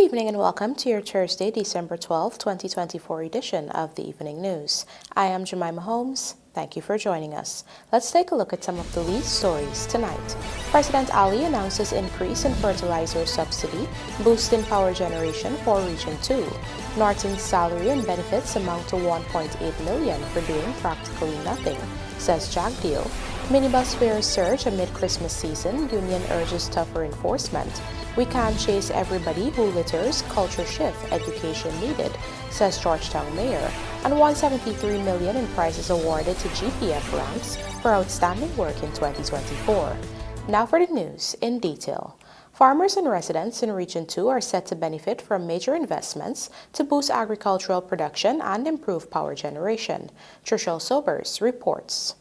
evening and welcome to your Thursday, December 12, 2024 edition of the Evening News. I am Jemima Holmes. Thank you for joining us. Let's take a look at some of the lead stories tonight. President Ali announces increase in fertilizer subsidy, boost in power generation for Region 2. Norton's salary and benefits amount to $1.8 million for doing practically nothing, says JAGDEO. Minibus fares surge amid Christmas season. Union urges tougher enforcement. We can't chase everybody who litters. Culture shift, education needed, says Georgetown Mayor. And $173 million in prizes awarded to GPF ranks for outstanding work in 2024. Now for the news in detail. Farmers and residents in Region 2 are set to benefit from major investments to boost agricultural production and improve power generation. Trishelle Sobers reports.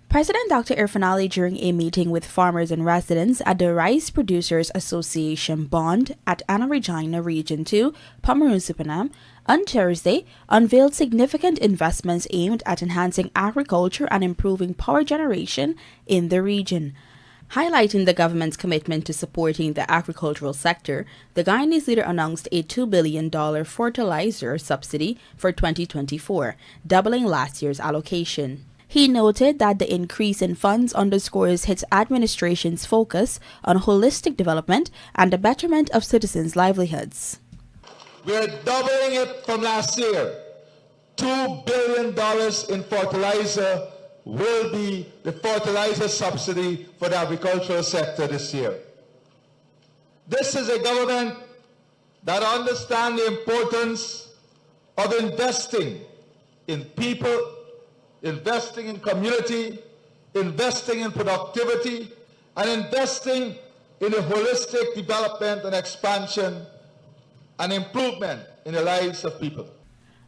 President Dr. Irfaan Ali, during a meeting with farmers and residents at the Rice Producers Association Bond at Anna Regina Region 2, Pomeroon Supernam, on Thursday, unveiled significant investments aimed at enhancing agriculture and improving power generation in the region. Highlighting the government's commitment to supporting the agricultural sector, the Guyanese leader announced a $2 billion fertilizer subsidy for 2024, doubling last year's allocation. He noted that the increase in funds underscores his administration's focus on holistic development and the betterment of citizens' livelihoods. We're doubling it from last year. $2 billion in fertilizer will be the fertilizer subsidy for the agricultural sector this year. This is a government that understands the importance of investing in people, investing in community, investing in productivity, and investing in the holistic development and expansion and improvement in the lives of people.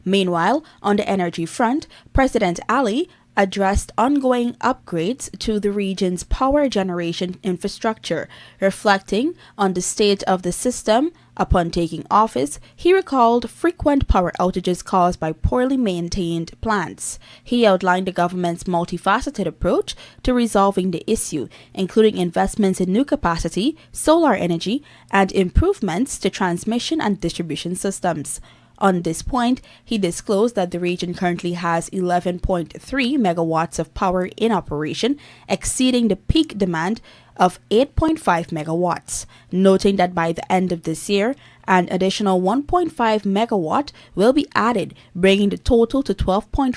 Meanwhile, on the energy front, President Ali addressed ongoing upgrades to the region's power generation infrastructure. Reflecting on the state of the system upon taking office, he recalled frequent power outages caused by poorly maintained plants. He outlined the government's multifaceted approach to resolving the issue, including investments in new capacity, solar energy, and improvements to transmission and distribution systems. On this point, he disclosed that the region currently has 11.3 megawatts of power in operation, exceeding the peak demand of 8.5 megawatts, noting that by the end of this year, an additional 1.5 megawatt will be added, bringing the total to 12.5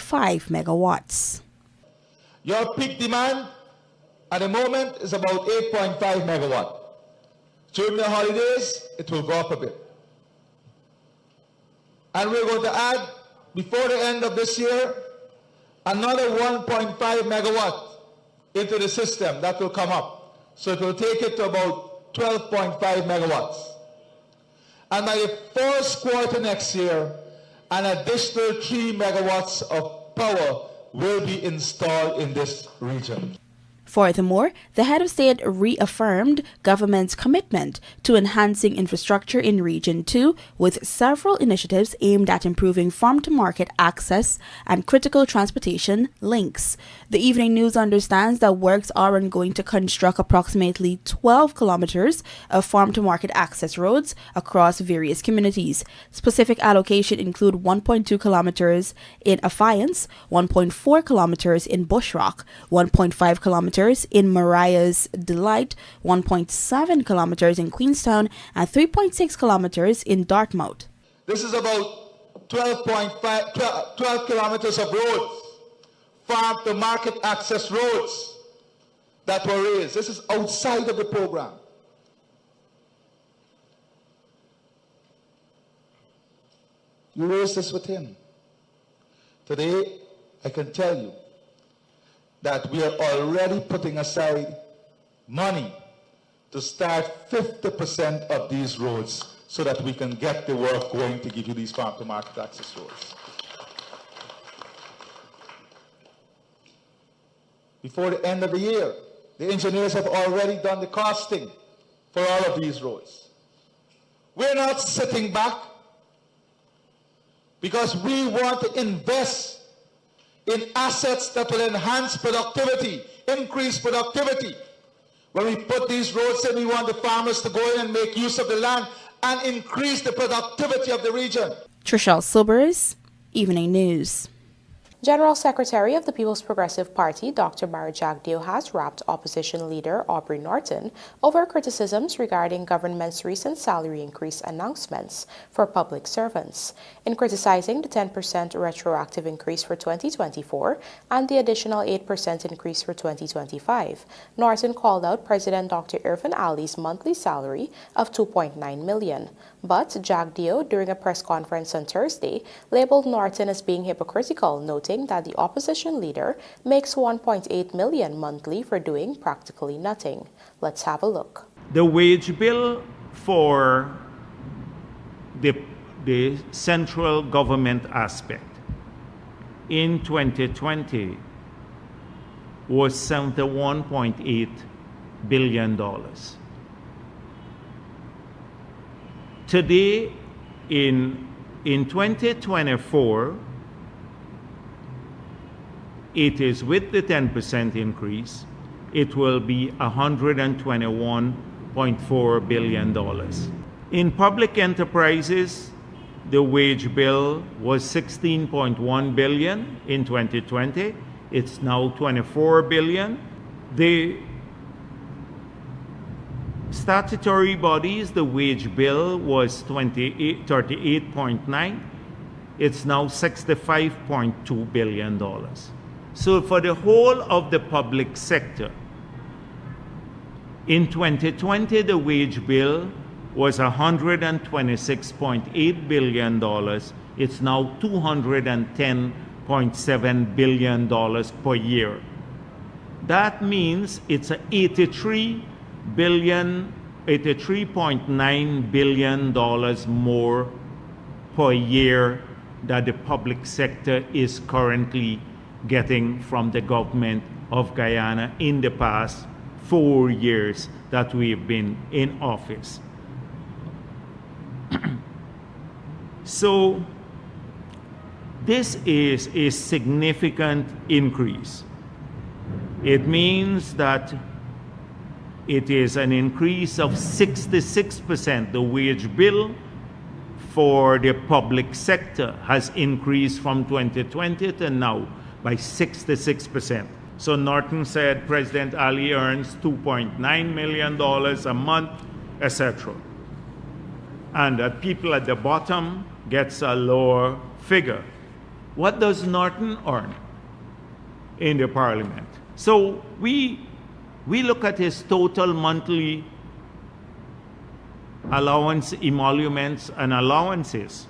megawatts. Your peak demand at the moment is about 8.5 megawatt. During the holidays, it will go up a bit. And we're going to add, before the end of this year, another 1.5 megawatt into the system that will come up. So it will take it to about 12.5 megawatts. And by the first quarter next year, an additional 3 megawatts of power will be installed in this region. Furthermore, the head of state reaffirmed government's commitment to enhancing infrastructure in Region 2 with several initiatives aimed at improving farm-to-market access and critical transportation links. The Evening News understands that works are ongoing to construct approximately 12 kilometers of farm-to-market access roads across various communities. Specific allocation include 1.2 kilometers in Affiance, 1.4 kilometers in Bushrock, 1.5 kilometers in Mariah's Delight, 1.7 kilometers in Queenstown, and 3.6 kilometers in Dartmouth. This is about 12 kilometers of roads, farm to market access roads that were raised. This is outside of the program. You raised this with him. Today, I can tell you that we are already putting aside money to start 50% of these roads so that we can get the work going to give you these farm-to-market access roads. Before the end of the year, the engineers have already done the costing for all of these roads. We're not sitting back because we want to invest in assets that will enhance productivity, increase productivity. When we put these roads in, we want the farmers to go in and make use of the land and increase the productivity of the region. Trishelle Silbers, Evening News. General Secretary of the People's Progressive Party, Dr. JAGDEO, has rapped opposition leader Aubrey Norton over criticisms regarding government's recent salary increase announcements for public servants. In criticizing the 10% retroactive increase for 2024 and the additional 8% increase for 2025, Norton called out President Dr. Irfan Ali's monthly salary of $2.9 million. But JAGDEO, during a press conference on Thursday, labeled Norton as being hypocritical, noting that the opposition leader makes $1.8 million monthly for doing practically nothing. Let's have a look. The wage bill for the central government aspect in 2020 was $71.8 billion. Today, in 2024, it is with the 10% increase, it will be $121.4 billion. In public enterprises, the wage bill was $16.1 billion in 2020. It's now $24 billion. The statutory bodies, the wage bill was $38.9. It's now $65.2 billion. So for the whole of the public sector, in 2020, the wage bill was $126.8 billion. It's now $210.7 billion per year. That means it's $83.9 billion more per year that the public sector is currently getting from the government of Guyana in the past 4 years that we've been in office. So this is a significant increase. It means that it is an increase of 66%. The wage bill for the public sector has increased from 2020 to now by 66%. So Norton said President Ali earns $2.9 million a month, etc. And that people at the bottom gets a lower figure. What does Norton earn in the parliament? So we look at his total monthly allowance, emoluments, and allowances,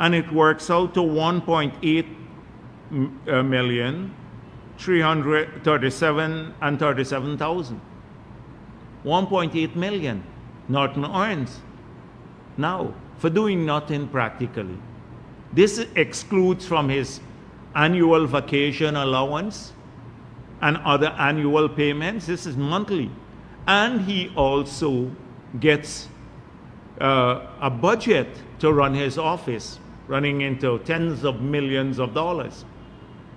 and it works out to $1,337,000. 1.8 million Norton earns now for doing nothing practically. This excludes from his annual vacation allowance and other annual payments. This is monthly. And he also gets a budget to run his office, running into tens of millions of dollars.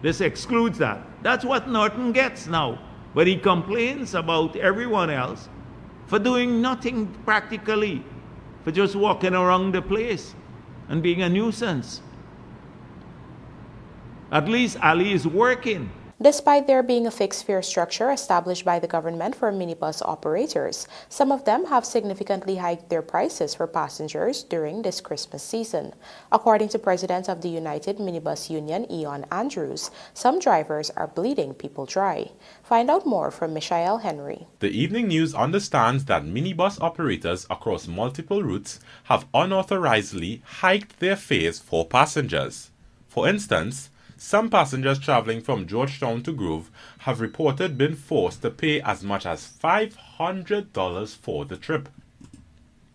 This excludes that. That's what Norton gets now. But he complains about everyone else for doing nothing practically, for just walking around the place and being a nuisance. At least Ali is working. Despite there being a fixed fare structure established by the government for minibus operators, some of them have significantly hiked their prices for passengers during this Christmas season. According to President of the United Minibus Union, Eon Andrews, some drivers are bleeding people dry. Find out more from Michael Henry. The Evening News understands that minibus operators across multiple routes have unauthorizedly hiked their fares for passengers. For instance, some passengers traveling from Georgetown to Grove have reported being forced to pay as much as $500 for the trip.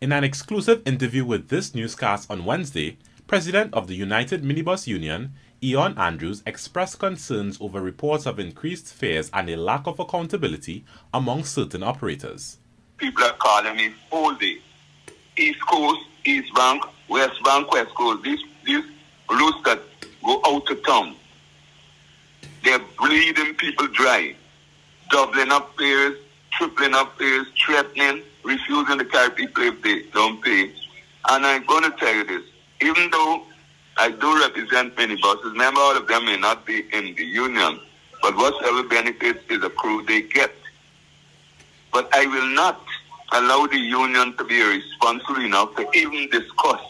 In an exclusive interview with this newscast on Wednesday, President of the United Minibus Union, Eon Andrews, expressed concerns over reports of increased fares and a lack of accountability among certain operators. People are calling me all day. East Coast, East Bank, West Bank, West Coast. These routes that go out of town. They're bleeding people dry, doubling up fares, tripling up pays, threatening, refusing to carry people if they don't pay. And I'm going to tell you this, even though I do represent minibuses, remember all of them may not be in the union, but whatever benefits is accrued, they get. But I will not allow the union to be responsible enough to even discuss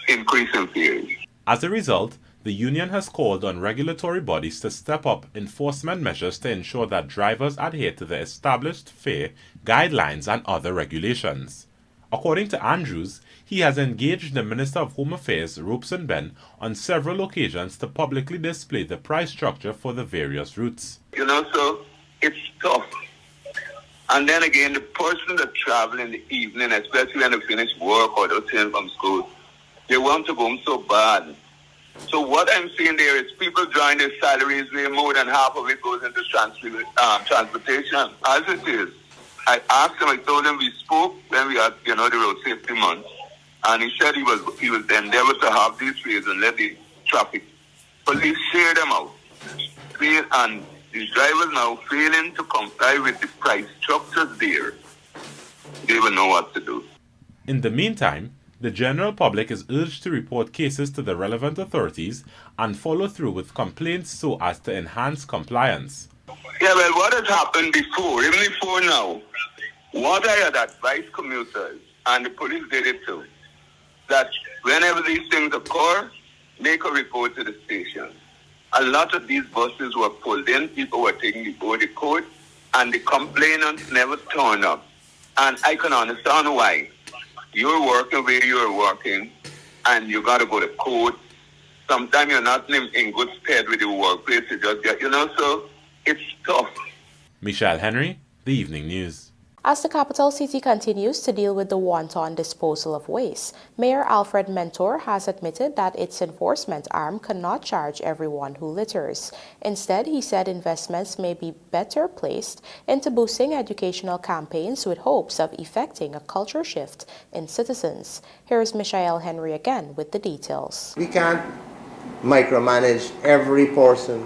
increasing fares. As a result, the union has called on regulatory bodies to step up enforcement measures to ensure that drivers adhere to the established fare guidelines and other regulations. According to Andrews, he has engaged the Minister of Home Affairs, Robeson Ben, on several occasions to publicly display the price structure for the various routes. So it's tough. And then again, the person that travel in the evening, especially when they finish work or they're staying from school, they want to go home so bad. So what I'm seeing there is people drawing their salaries way more than half of it goes into transportation. As it is, I asked him, I told him we spoke when we had, the road safety month, and he said he was endeavored to have these fares and let the traffic police share them out. And these drivers now failing to comply with the price structures there, they will know what to do. In the meantime, the general public is urged to report cases to the relevant authorities and follow through with complaints so as to enhance compliance. Yeah, well, what has happened before, even before now, what I had advised commuters, and the police did it too, that whenever these things occur, make a report to the station. A lot of these buses were pulled in, people were taken before the court, and the complainants never turned up. And I can understand why. You're working where you're working, and you got to go to court. Sometimes you're not in good stead with your workplace. You just get, so it's tough. Michelle Henry, The Evening News. As the capital city continues to deal with the wanton disposal of waste, Mayor Alfred Mentor has admitted that its enforcement arm cannot charge everyone who litters. Instead, he said investments may be better placed into boosting educational campaigns with hopes of effecting a culture shift in citizens. Here is Michelle Henry again with the details. We can't micromanage every person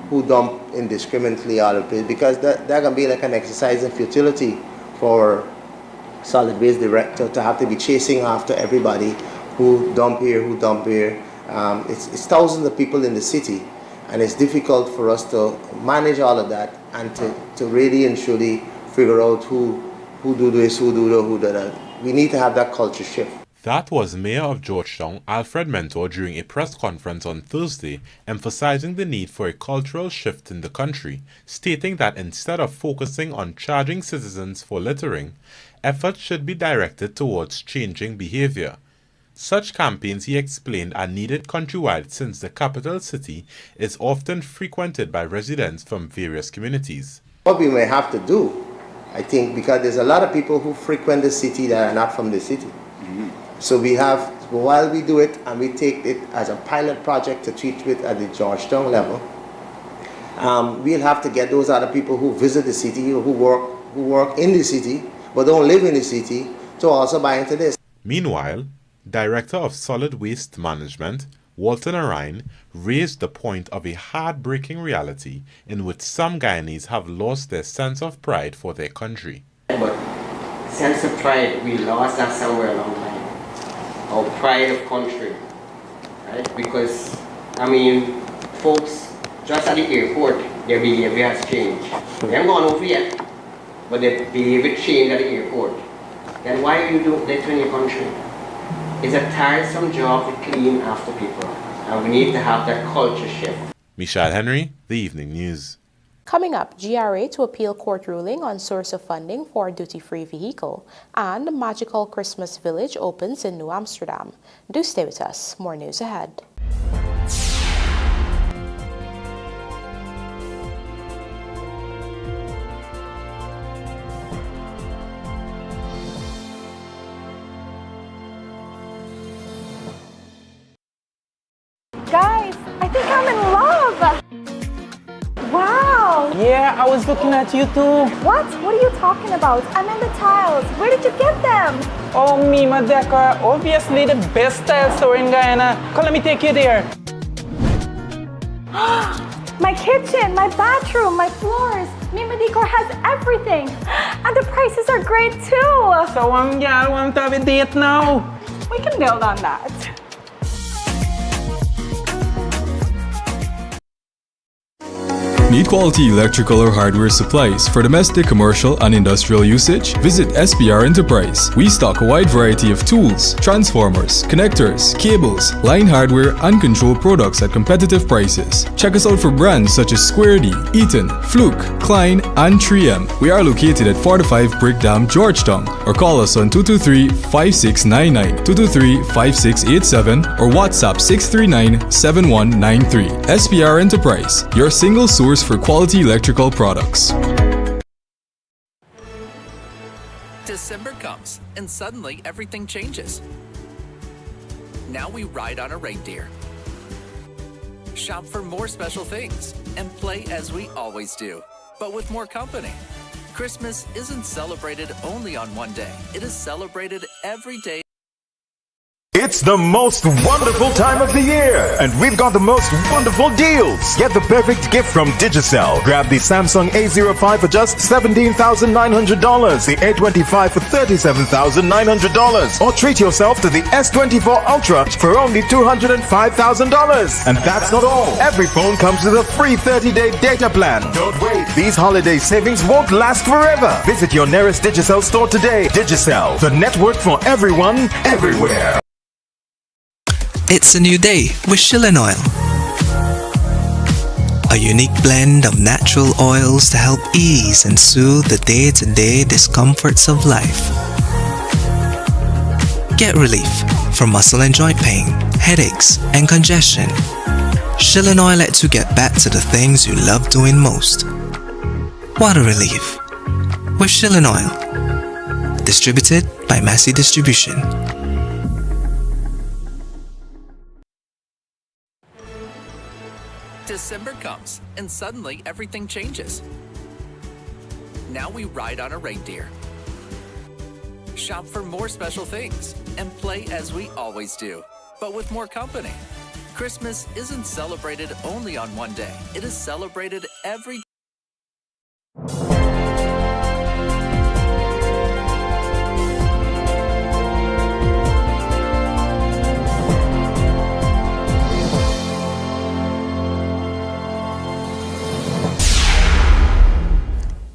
who dump indiscriminately all of it, because that can be like an exercise in futility for solid waste director to have to be chasing after everybody who dump here, It's thousands of people in the city, and it's difficult for us to manage all of that and to really and truly figure out who do this, who do that. We need to have that culture shift. That was Mayor of Georgetown, Alfred Mentor, during a press conference on Thursday, emphasizing the need for a cultural shift in the country, stating that instead of focusing on charging citizens for littering, efforts should be directed towards changing behavior. Such campaigns, he explained, are needed countrywide since the capital city is often frequented by residents from various communities. What we may have to do, I think, because there's a lot of people who frequent the city that are not from the city. So while we do it and we take it as a pilot project to treat it at the Georgetown level, we'll have to get those other people who visit the city or who work in the city but don't live in the city to also buy into this. Meanwhile, Director of Solid Waste Management, Walter Narine, raised the point of a heartbreaking reality in which some Guyanese have lost their sense of pride for their country. But sense of pride, we lost that somewhere along the line. Our pride of country, right? Because, folks, just at the airport, their behavior has changed. They haven't gone over yet, but their behavior changed at the airport. Then why are you doing that in your country? It's a tiresome job to clean after people, and we need to have that culture shift. Michelle Henry, The Evening News. Coming up, GRA to appeal court ruling on source of funding for duty-free vehicle, and Magical Christmas Village opens in New Amsterdam. Do stay with us. More news ahead. Guys, I think I'm in love! Wow! Yeah, I was looking at you too. What? What are you talking about? I'm in the tiles. Where did you get them? Oh, Mima Decor, obviously the best tile store in Guyana. Come, let me take you there. My kitchen, my bathroom, my floors. Mima Decor has everything. And the prices are great too. So, y'all want to have a date now? We can build on that. Need quality electrical or hardware supplies for domestic, commercial, and industrial usage? Visit SPR Enterprise. We stock a wide variety of tools, transformers, connectors, cables, line hardware, and control products at competitive prices. Check us out for brands such as Square D, Eaton, Fluke, Klein, and 3M. We are located at 45 Brick Dam, Georgetown, or call us on 223-5699, 223-5687, or WhatsApp 639-7193. SPR Enterprise, your single source for quality electrical products. December comes, and suddenly everything changes. Now we ride on a reindeer, shop for more special things, and play as we always do, but with more company. Christmas isn't celebrated only on one day. It is celebrated every day. It's the most wonderful time of the year, and we've got the most wonderful deals. Get the perfect gift from Digicel. Grab the Samsung A05 for just $17,900, the A25 for $37,900, or treat yourself to the S24 Ultra for only $205,000. And that's not all. Every phone comes with a free 30-day data plan. Don't wait. These holiday savings won't last forever. Visit your nearest Digicel store today. Digicel, the network for everyone, everywhere. It's a new day with Shilling Oil. A unique blend of natural oils to help ease and soothe the day-to-day discomforts of life. Get relief from muscle and joint pain, headaches, and congestion. Shilling Oil lets you get back to the things you love doing most. Water relief with Shilling Oil. Distributed by Massey Distribution. December comes, and suddenly everything changes. Now we ride on a reindeer, shop for more special things, and play as we always do, but with more company. Christmas isn't celebrated only on one day. It is celebrated every day.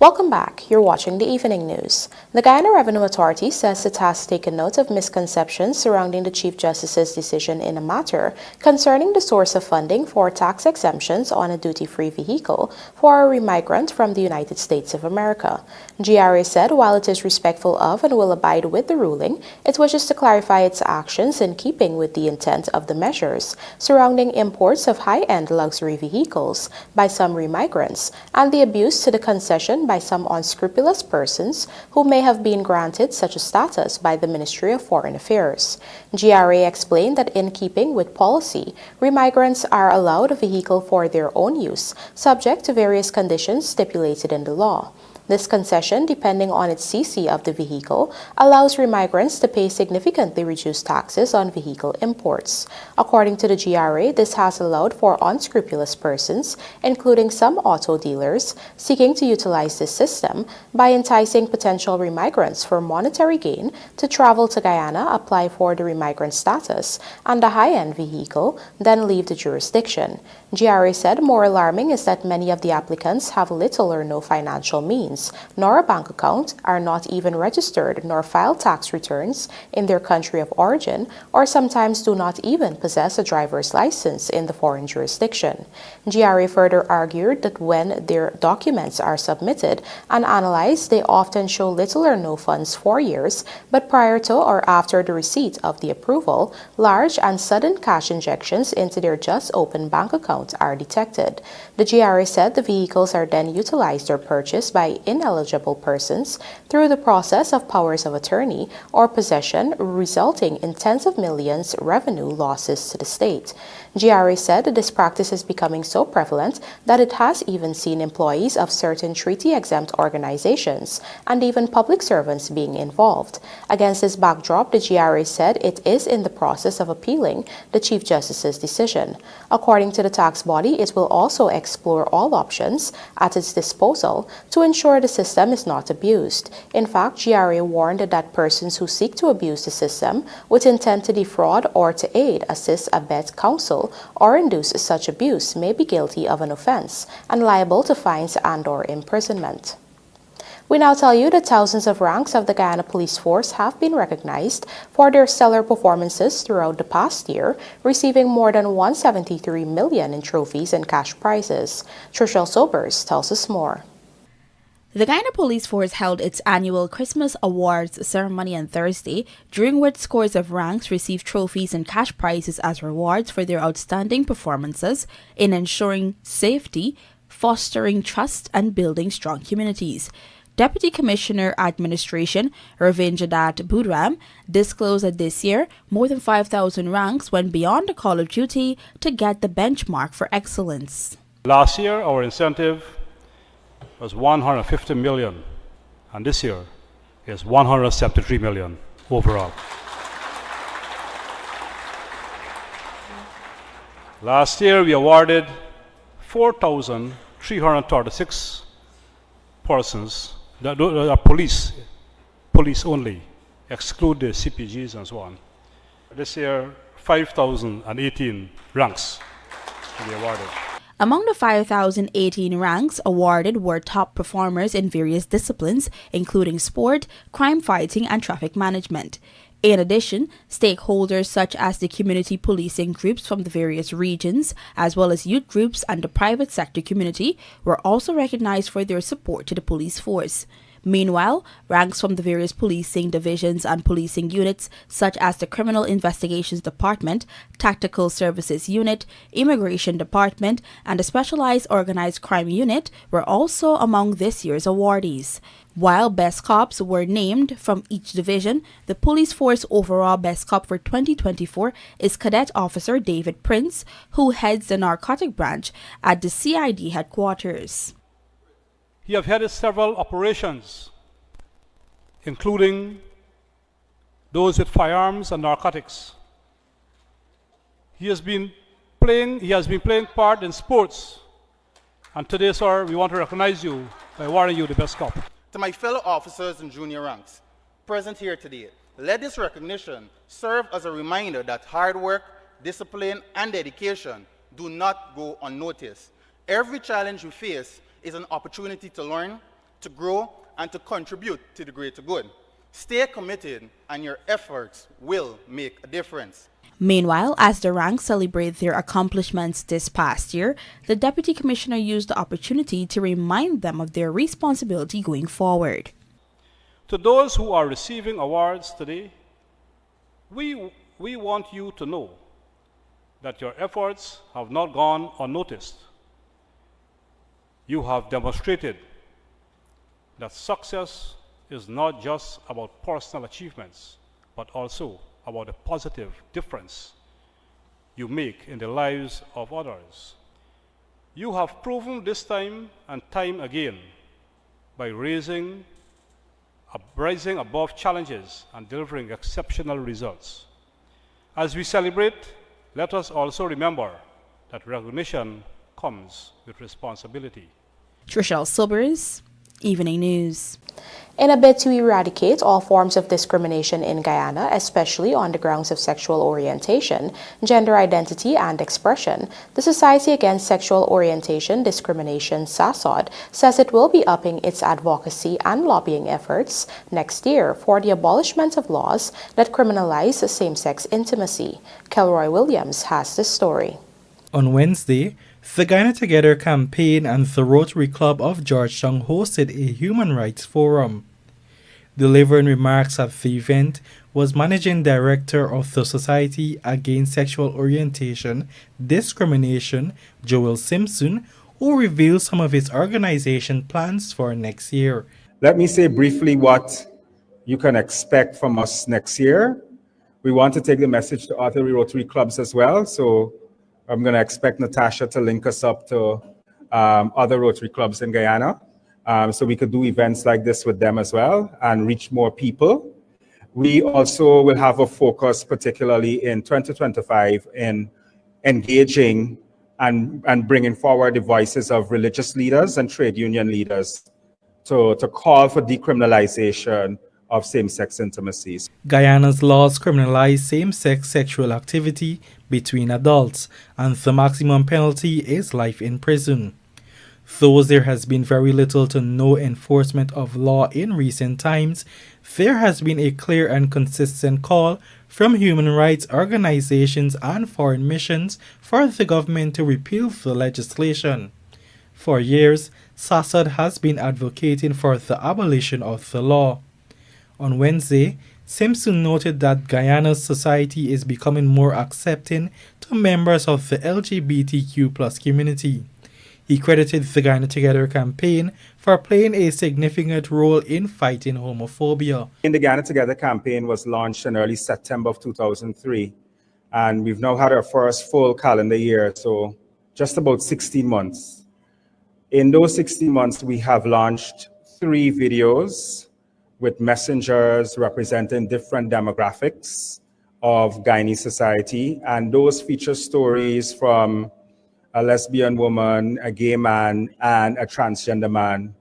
Welcome back. You're watching the Evening News. The Guyana Revenue Authority says it has taken note of misconceptions surrounding the Chief Justice's decision in a matter concerning the source of funding for tax exemptions on a duty-free vehicle for a remigrant from the United States of America. GRA said while it is respectful of and will abide with the ruling, it wishes to clarify its actions in keeping with the intent of the measures surrounding imports of high-end luxury vehicles by some remigrants and the abuse to the concession by some unscrupulous persons who may have been granted such a status by the Ministry of Foreign Affairs. GRA explained that in keeping with policy, remigrants are allowed a vehicle for their own use, subject to various conditions stipulated in the law. This concession, depending on its CC of the vehicle, allows remigrants to pay significantly reduced taxes on vehicle imports. According to the GRA, this has allowed for unscrupulous persons, including some auto dealers, seeking to utilize this system by enticing potential remigrants for monetary gain to travel to Guyana, apply for the remigrant status and a high-end vehicle, then leave the jurisdiction. GRA said more alarming is that many of the applicants have little or no financial means, nor a bank account, are not even registered nor file tax returns in their country of origin, or sometimes do not even possess a driver's license in the foreign jurisdiction. GRA further argued that when their documents are submitted and analyzed, they often show little or no funds for years, but prior to or after the receipt of the approval, large and sudden cash injections into their just opened bank account are detected. The GRA said the vehicles are then utilized or purchased by ineligible persons through the process of powers of attorney or possession, resulting in tens of millions revenue losses to the state. GRA said this practice is becoming so prevalent that it has even seen employees of certain treaty-exempt organizations and even public servants being involved. Against this backdrop, the GRA said it is in the process of appealing the Chief Justice's decision. According to the tax body, it will also explore all options at its disposal to ensure ensure the system is not abused. In fact, GRA warned that persons who seek to abuse the system with intent to defraud or to aid, assist, abet, counsel, or induce such abuse may be guilty of an offense and liable to fines and/or imprisonment. We now tell you that thousands of ranks of the Guyana Police Force have been recognized for their stellar performances throughout the past year, receiving more than $173 million in trophies and cash prizes. Trishelle Sobers tells us more. The Guyana Police Force held its annual Christmas Awards ceremony on Thursday, during which scores of ranks received trophies and cash prizes as rewards for their outstanding performances in ensuring safety, fostering trust, and building strong communities. Deputy Commissioner Administration Ravindradat Budram disclosed that this year, more than 5,000 ranks went beyond the call of duty to get the benchmark for excellence. Last year, our incentive was $150 million, and this year is $173 million overall. Last year, we awarded 4,336 persons that are police only, exclude the CPGs and so on. This year, 5,018 ranks to be awarded. Among the 5,018 ranks awarded were top performers in various disciplines, including sport, crime fighting, and traffic management. In addition, stakeholders such as the community policing groups from the various regions, as well as youth groups and the private sector community, were also recognized for their support to the police force. Meanwhile, ranks from the various policing divisions and policing units, such as the Criminal Investigations Department, Tactical Services Unit, Immigration Department, and the Specialized Organized Crime Unit, were also among this year's awardees. While Best Cops were named from each division, the Police Force overall Best Cop for 2024 is Cadet Officer David Prince, who heads the narcotic branch at the CID headquarters. He has headed several operations, including those with firearms and narcotics. He has been playing part in sports. And today, sir, we want to recognize you by awarding you the Best Cop. To my fellow officers in junior ranks present here today, let this recognition serve as a reminder that hard work, discipline, and dedication do not go unnoticed. Every challenge we face is an opportunity to learn, to grow, and to contribute to the greater good. Stay committed, and your efforts will make a difference. Meanwhile, as the ranks celebrate their accomplishments this past year, the Deputy Commissioner used the opportunity to remind them of their responsibility going forward. To those who are receiving awards today, we want you to know that your efforts have not gone unnoticed. You have demonstrated that success is not just about personal achievements, but also about the positive difference you make in the lives of others. You have proven this time and time again by rising above challenges and delivering exceptional results. As we celebrate, let us also remember that recognition comes with responsibility. Trishelle Sobers, Evening News. In a bid to eradicate all forms of discrimination in Guyana, especially on the grounds of sexual orientation, gender identity, and expression, the Society Against Sexual Orientation Discrimination, SASOD, says it will be upping its advocacy and lobbying efforts next year for the abolishment of laws that criminalize same-sex intimacy. Kelroy Williams has the story. On Wednesday, the Guyana Together campaign and the Rotary Club of Georgetown hosted a human rights forum. Delivering remarks at the event was Managing Director of the Society Against Sexual Orientation Discrimination, Joel Simpson, who revealed some of its organization plans for next year. Let me say briefly what you can expect from us next year. We want to take the message to other Rotary clubs as well, so I'm going to expect Natasha to link us up to other Rotary clubs in Guyana, so we could do events like this with them as well and reach more people. We also will have a focus, particularly in 2025, in engaging and bringing forward the voices of religious leaders and trade union leaders to call for decriminalization of same-sex intimacies. Guyana's laws criminalize same-sex sexual activity between adults, and the maximum penalty is life in prison. Though there has been very little to no enforcement of law in recent times, there has been a clear and consistent call from human rights organizations and foreign missions for the government to repeal the legislation. For years, SASAD has been advocating for the abolition of the law. On Wednesday, Simpson noted that Guyana's society is becoming more accepting to members of the LGBTQ+ community. He credited the Guyana Together campaign for playing a significant role in fighting homophobia. The Guyana Together campaign was launched in early September of 2003, and we've now had our first full calendar year, so just about 16 months. In those 16 months, we have launched 3 videos with messengers representing different demographics of Guyanese society, and those feature stories from a lesbian woman, a gay man, and a transgender man,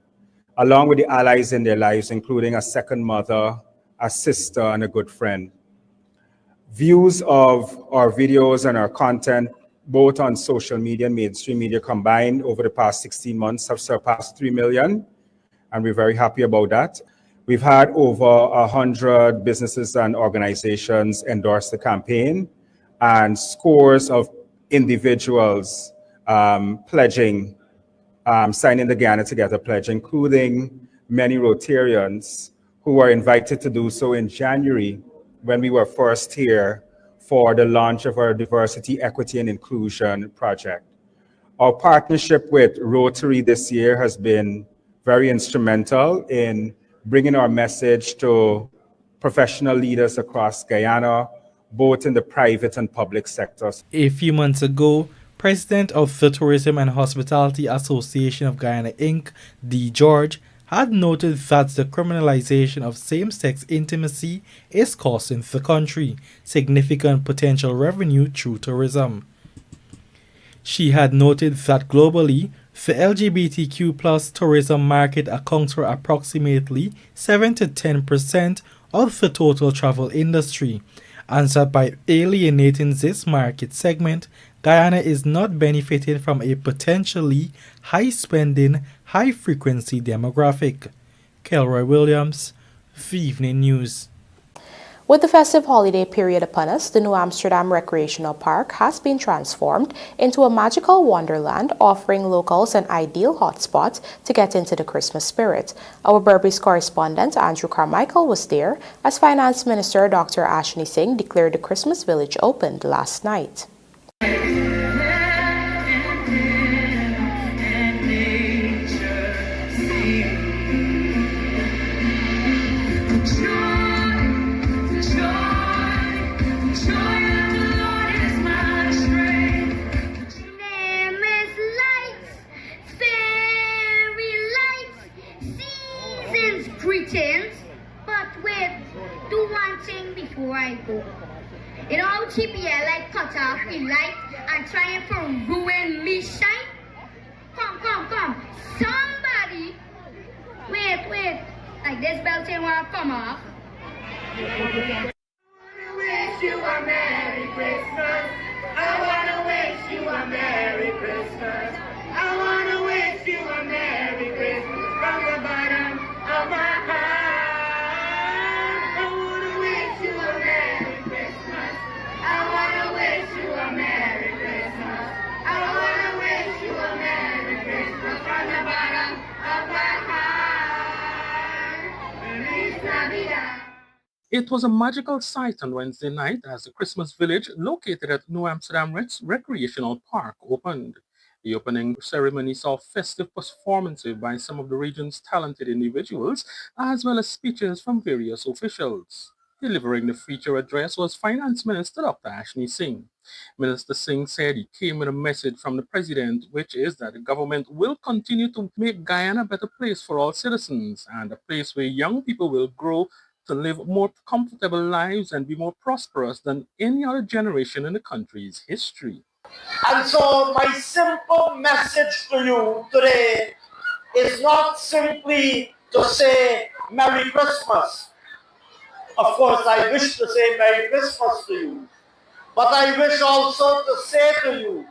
along with the allies in their lives, including a second mother, a sister, and a good friend. Views of our videos and our content, both on social media and mainstream media combined over the past 16 months, have surpassed 3 million, and we're very happy about that. We've had over 100 businesses and organizations endorse the campaign, and scores of individuals pledging, signing the Guyana Together pledge, including many Rotarians who were invited to do so in January when we were first here for the launch of our Diversity, Equity, and Inclusion project. Our partnership with Rotary this year has been very instrumental in bringing our message to professional leaders across Guyana, both in the private and public sectors. A few months ago, President of the Tourism and Hospitality Association of Guyana, Inc., D. George, had noted that the criminalization of same-sex intimacy is costing the country significant potential revenue through tourism. She had noted that globally, the LGBTQ+ tourism market accounts for approximately 7 to 10% of the total travel industry, and that by alienating this market segment, Guyana is not benefiting from a potentially high-spending, high-frequency demographic. Kelroy Williams, The Evening News. With the festive holiday period upon us, the New Amsterdam Recreational Park has been transformed into a magical wonderland, offering locals an ideal hotspot to get into the Christmas spirit. Our Berbice correspondent Andrew Carmichael was there as Finance Minister Dr. Ashni Singh declared the Christmas village opened last night. Before I go. You know how cheap here like cut off the light and trying to ruin me shine? Come. Somebody wait. Like this belt ain't wanna come off. I wanna wish you a Merry Christmas. I wanna wish you a Merry Christmas. I wanna wish you a Merry Christmas from the bottom of my heart. It was a magical sight on Wednesday night as the Christmas village located at New Amsterdam Recreational Park opened. The opening ceremony saw festive performances by some of the region's talented individuals, as well as speeches from various officials. Delivering the feature address was Finance Minister Dr. Ashni Singh. Minister Singh said he came with a message from the President, which is that the government will continue to make Guyana a better place for all citizens and a place where young people will grow to live more comfortable lives and be more prosperous than any other generation in the country's history. And so my simple message to you today is not simply to say Merry Christmas. Of course, I wish to say Merry Christmas to you. But I wish also to say to you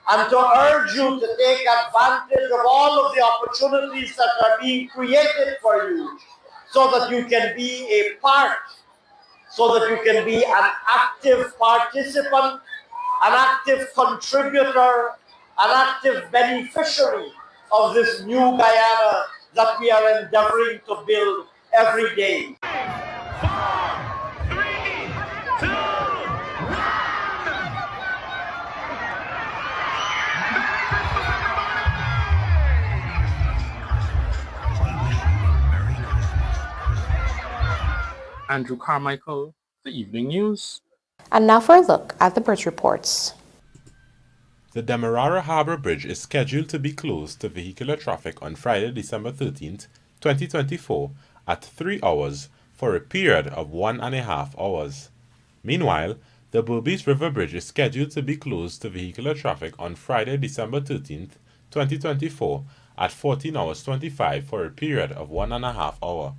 and to urge you to take advantage of all of the opportunities that are being created for you so that you can be a part, so that you can be an active participant, an active contributor, an active beneficiary of this new Guyana that we are endeavoring to build every day. Andrew Carmichael, The Evening News. And now for a look at the bridge reports. The Demerara Harbour Bridge is scheduled to be closed to vehicular traffic on Friday, December 13th, 2024 at 3 hours for a period of 1.5 hours. Meanwhile, the Berbice River Bridge is scheduled to be closed to vehicular traffic on Friday, December 13th, 2024 at 14 hours 25 for a period of 1.5 hours.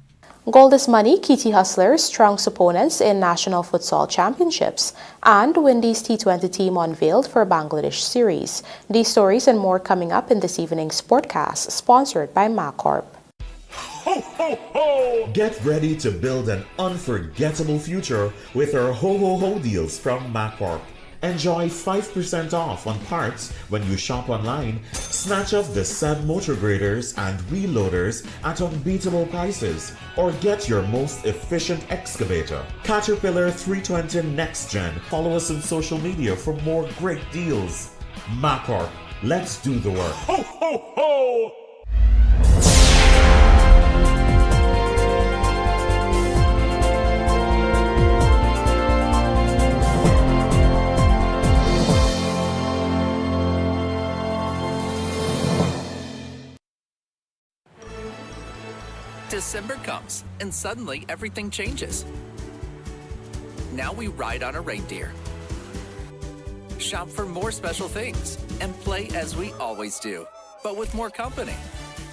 Gold is money, Kitty Hustlers, strong opponents in National Futsal Championships, and Windies T20 team unveiled for Bangladesh series. These stories and more coming up in this evening's Sportcast, sponsored by MacCorp. Ho, ho, ho! Get ready to build an unforgettable future with our Ho Ho Ho deals from MacCorp. Enjoy 5% off on parts when you shop online. Snatch up the SEB motor graders and reloaders at unbeatable prices. Or get your most efficient excavator. Caterpillar 320 Next Gen. Follow us on social media for more great deals. MacCorp, let's do the work. Ho, ho, ho! December comes, and suddenly everything changes. Now we ride on a reindeer, shop for more special things, and play as we always do, but with more company.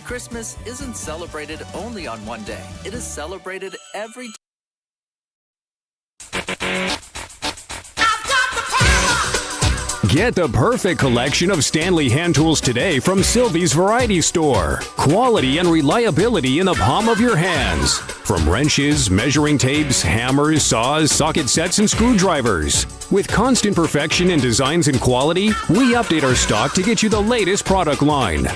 Christmas isn't celebrated only on one day. It is celebrated every day. Get the perfect collection of Stanley hand tools today from Sylvie's Variety Store. Quality and reliability in the palm of your hands. From wrenches, measuring tapes, hammers, saws, socket sets, and screwdrivers. With constant perfection in designs and quality, we update our stock to get you the latest product line.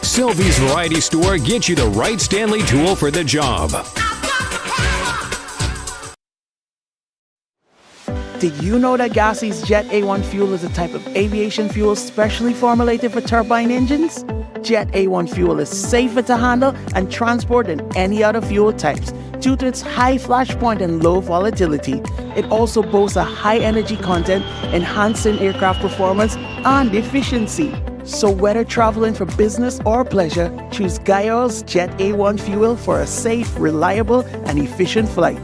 Sylvie's Variety Store gets you the right Stanley tool for the job. Did you know that Gassi's Jet A1 fuel is a type of aviation fuel specially formulated for turbine engines? Jet A1 fuel is safer to handle and transport than any other fuel types due to its high flash point and low volatility. It also boasts a high energy content, enhancing aircraft performance and efficiency. So whether traveling for business or pleasure, choose Guyana's Jet A1 fuel for a safe, reliable, and efficient flight.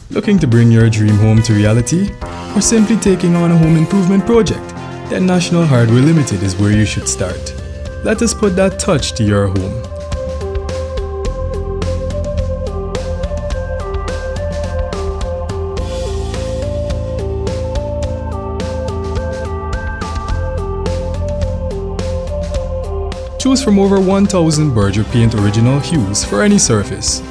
Looking to bring your dream home to reality? Or simply taking on a home improvement project? Then National Hardware Limited is where you should start. Let us put that touch to your home. Choose from over 1,000 Berger Paint original hues for any surface.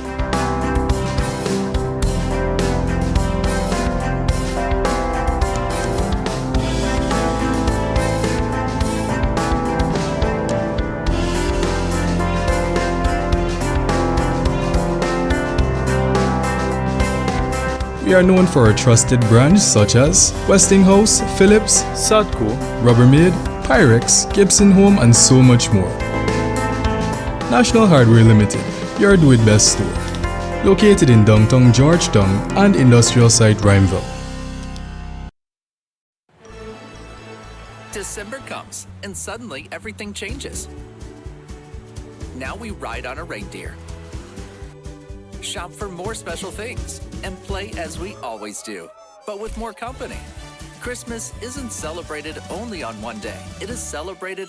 We are known for our trusted brands such as Westinghouse, Philips, Sadco, Rubbermaid, Pyrex, Gibson Home, and so much more. National Hardware Limited, your do-it-best store. Located in downtown Georgetown and industrial site Rhymeville. December comes, and suddenly everything changes. Now we ride on a reindeer, shop for more special things, and play as we always do, but with more company. Christmas isn't celebrated only on one day. It is celebrated